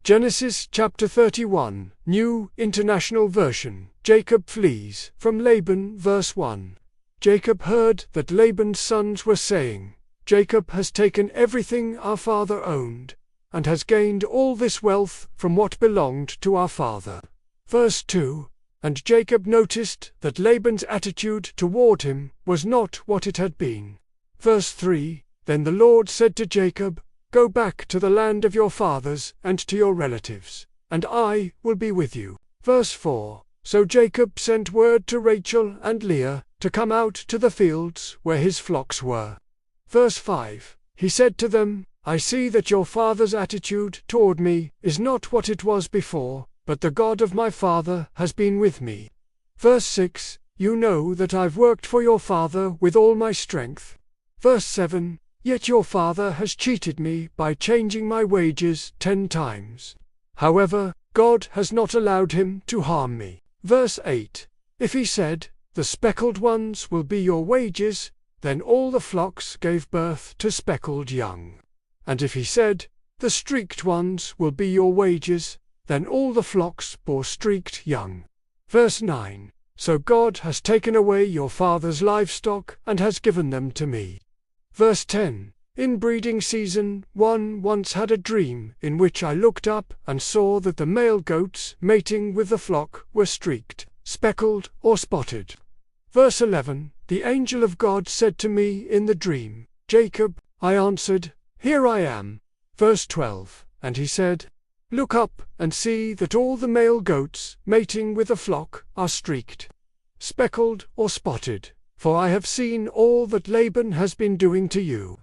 Genesis chapter 31, New International Version. Jacob flees from Laban, verse 1. Jacob heard that Laban's sons were saying, "Jacob has taken everything our father owned, and has gained all this wealth from what belonged to our father." Verse 2. And Jacob noticed that Laban's attitude toward him was not what it had been. Verse 3. Then the Lord said to Jacob, "Go back to the land of your fathers and to your relatives, and I will be with you." Verse 4. So Jacob sent word to Rachel and Leah to come out to the fields where his flocks were. Verse 5. He said to them, "I see that your father's attitude toward me is not what it was before, but the God of my father has been with me." Verse 6. You know that I've worked for your father with all my strength. Verse 7. Yet your father has cheated me by changing my wages 10 times. However, God has not allowed him to harm me. Verse 8. If he said, "The speckled ones will be your wages," then all the flocks gave birth to speckled young. And if he said, "The streaked ones will be your wages," then all the flocks bore streaked young. Verse 9. So God has taken away your father's livestock and has given them to me. Verse 10. In breeding season, one once had a dream in which I looked up and saw that the male goats mating with the flock were streaked, speckled, or spotted. Verse 11. The angel of God said to me in the dream, "Jacob," I answered, "Here I am." Verse 12. And he said, "Look up and see that all the male goats mating with the flock are streaked, speckled, or spotted, for I have seen all that Laban has been doing to you."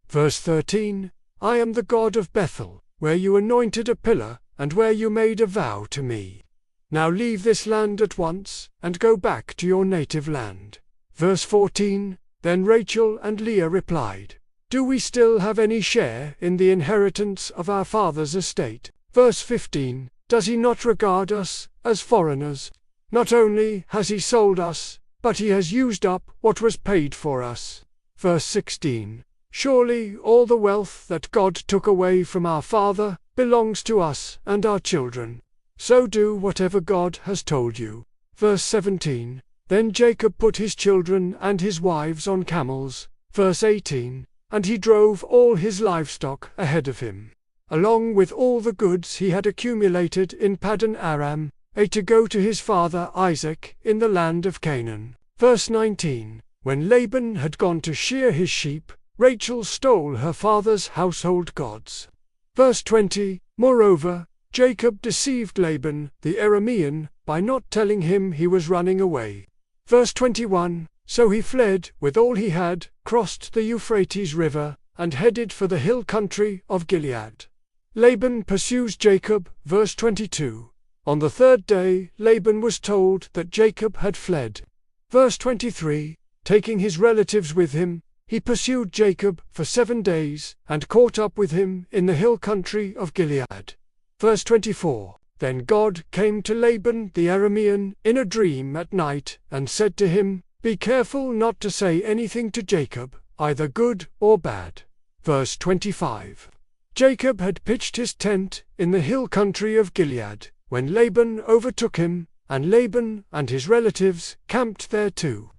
Verse 13. I am the God of Bethel, where you anointed a pillar, and where you made a vow to me. Now leave this land at once, and go back to your native land. Verse 14. Then Rachel and Leah replied, "Do we still have any share in the inheritance of our father's estate?" Verse 15. Does he not regard us as foreigners? Not only has he sold us, but he has used up what was paid for us. Verse 16. Surely all the wealth that God took away from our father belongs to us and our children. So do whatever God has told you. Verse 17. Then Jacob put his children and his wives on camels. Verse 18. And he drove all his livestock ahead of him, along with all the goods he had accumulated in Paddan Aram, to go to his father Isaac in the land of Canaan. Verse 19. When Laban had gone to shear his sheep, Rachel stole her father's household gods. Verse 20. Moreover, Jacob deceived Laban the Aramean by not telling him he was running away. Verse 21. So he fled with all he had, crossed the Euphrates River, and headed for the hill country of Gilead. Laban pursues Jacob. Verse 22. On the 3rd day Laban was told that Jacob had fled. Verse 23. Taking his relatives with him, he pursued Jacob for 7 days, and caught up with him in the hill country of Gilead. Verse 24. Then God came to Laban the Aramean in a dream at night, and said to him, "Be careful not to say anything to Jacob, either good or bad." Verse 25. Jacob had pitched his tent in the hill country of Gilead, when Laban overtook him, and Laban and his relatives camped there too.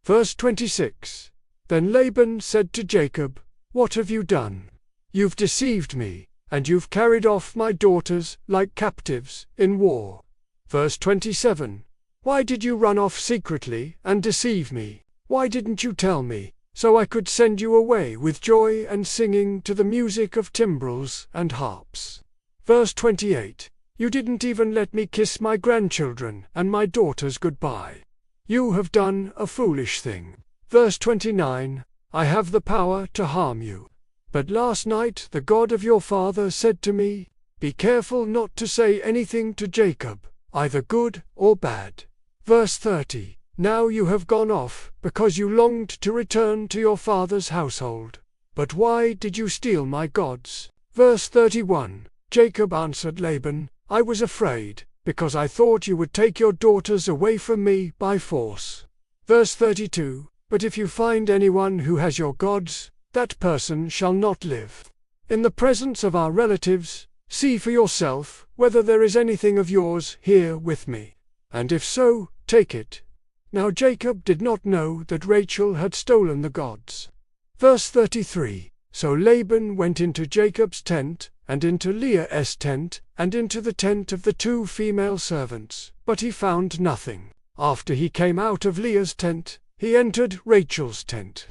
Verse 26. Then Laban said to Jacob, "What have you done? You've deceived me, and you've carried off my daughters like captives in war." Verse 27. Why did you run off secretly and deceive me? Why didn't you tell me, so I could send you away with joy and singing to the music of timbrels and harps? Verse 28. You didn't even let me kiss my grandchildren and my daughters goodbye. You have done a foolish thing. Verse 29. I have the power to harm you. But last night the God of your father said to me, "Be careful not to say anything to Jacob, either good or bad." Verse 30. Now you have gone off because you longed to return to your father's household. But why did you steal my gods? Verse 31. Jacob answered Laban, "I was afraid, because I thought you would take your daughters away from me by force." Verse 32. But if you find anyone who has your gods, that person shall not live. In the presence of our relatives, See for yourself whether there is anything of yours here with me, and if so, take it." Now Jacob did not know that Rachel had stolen the gods. Verse 33. So Laban went into Jacob's tent, and into Leah's tent, and into the tent of the 2 female servants, but he found nothing. After he came out of Leah's tent, he entered Rachel's tent.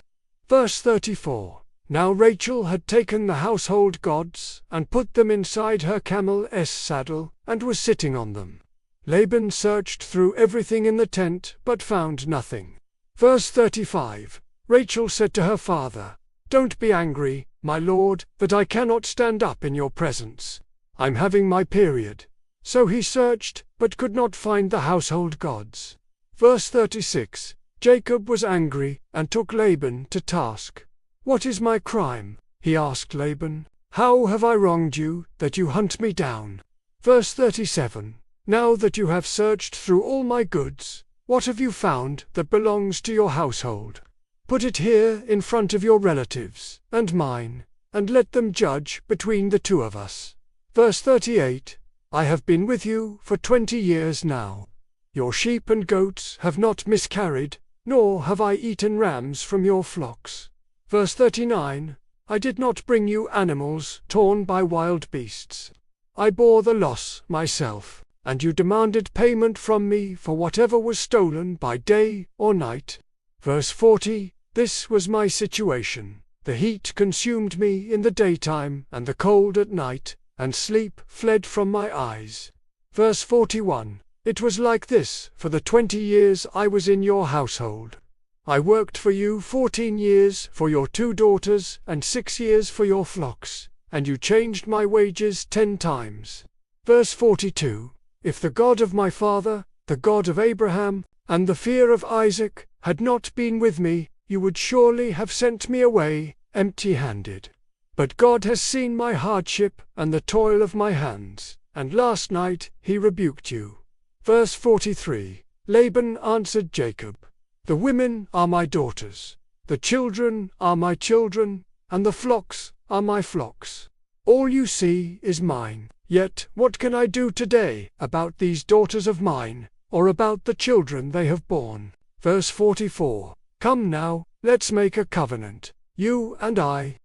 Verse 34. Now Rachel had taken the household gods, and put them inside her camel's saddle, and was sitting on them. Laban searched through everything in the tent, but found nothing. Verse 35. Rachel said to her father, "Don't be angry, my lord, that I cannot stand up in your presence. I'm having my period." So he searched, but could not find the household gods. Verse 36. Jacob was angry, and took Laban to task. "What is my crime?" he asked Laban. "How have I wronged you, that you hunt me down?" Verse 37. Now that you have searched through all my goods, what have you found that belongs to your household? Put it here in front of your relatives, and mine, and let them judge between the 2 of us. Verse 38. I have been with you for 20 years now. Your sheep and goats have not miscarried, nor have I eaten rams from your flocks. Verse 39. I did not bring you animals torn by wild beasts. I bore the loss myself, and you demanded payment from me for whatever was stolen by day or night. Verse 40. This was my situation. The heat consumed me in the daytime, and the cold at night, and sleep fled from my eyes. Verse 41. It was like this for the 20 years I was in your household. I worked for you 14 years for your 2 daughters, and 6 years for your flocks, and you changed my wages 10 times. Verse 42. If the God of my father, the God of Abraham, and the fear of Isaac, had not been with me, you would surely have sent me away empty-handed. But God has seen my hardship and the toil of my hands, and last night he rebuked you. Verse 43. Laban answered Jacob, The women are my daughters, the children are my children, and the flocks are my flocks. All you see is mine. Yet what can I do today about these daughters of mine, or about the children they have borne? Verse 44. Come now, let's make a covenant, you and I,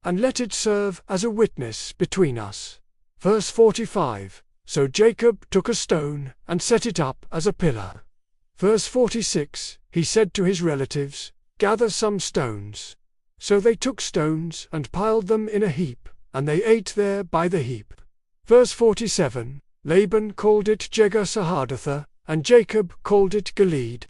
and let it serve as a witness between us. Verse 45. So Jacob took a stone and set it up as a pillar. Verse 46. He said to his relatives, Gather some stones. So they took stones and piled them in a heap, and they ate there by the heap. Verse 47. Laban called it Jegar-sahadutha, and Jacob called it Gilead.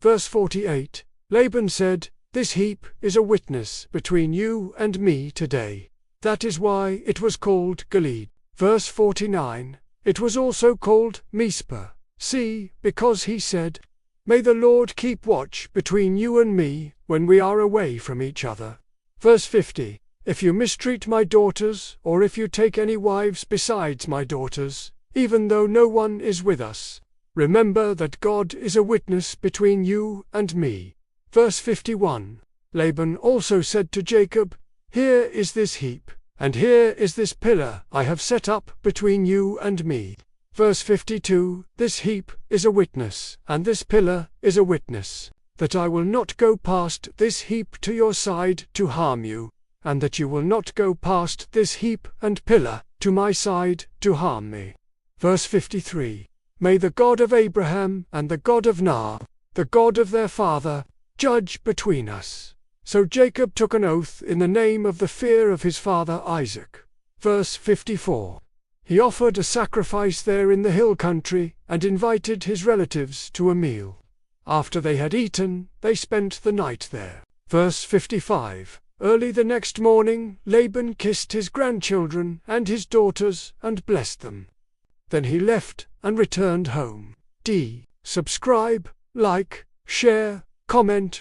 Verse 48. Laban said, This heap is a witness between you and me today. That is why it was called Gilead. Verse 49. It was also called Mizpah. See, because he said, May the Lord keep watch between you and me when we are away from each other. Verse 50. If you mistreat my daughters, or if you take any wives besides my daughters, even though no one is with us, remember that God is a witness between you and me. Verse 51. Laban also said to Jacob, Here is this heap, and here is this pillar I have set up between you and me. Verse 52. This heap is a witness, and this pillar is a witness, that I will not go past this heap to your side to harm you, and that you will not go past this heap and pillar to my side to harm me. Verse 53. May the God of Abraham and the God of Nahor, the God of their father, judge between us. So Jacob took an oath in the name of the fear of his father Isaac. Verse 54. He offered a sacrifice there in the hill country, and invited his relatives to a meal. After they had eaten, they spent the night there. Verse 55. Early the next morning, Laban kissed his grandchildren and his daughters, and blessed them. Then he left and returned home. Subscribe, like, share, comment,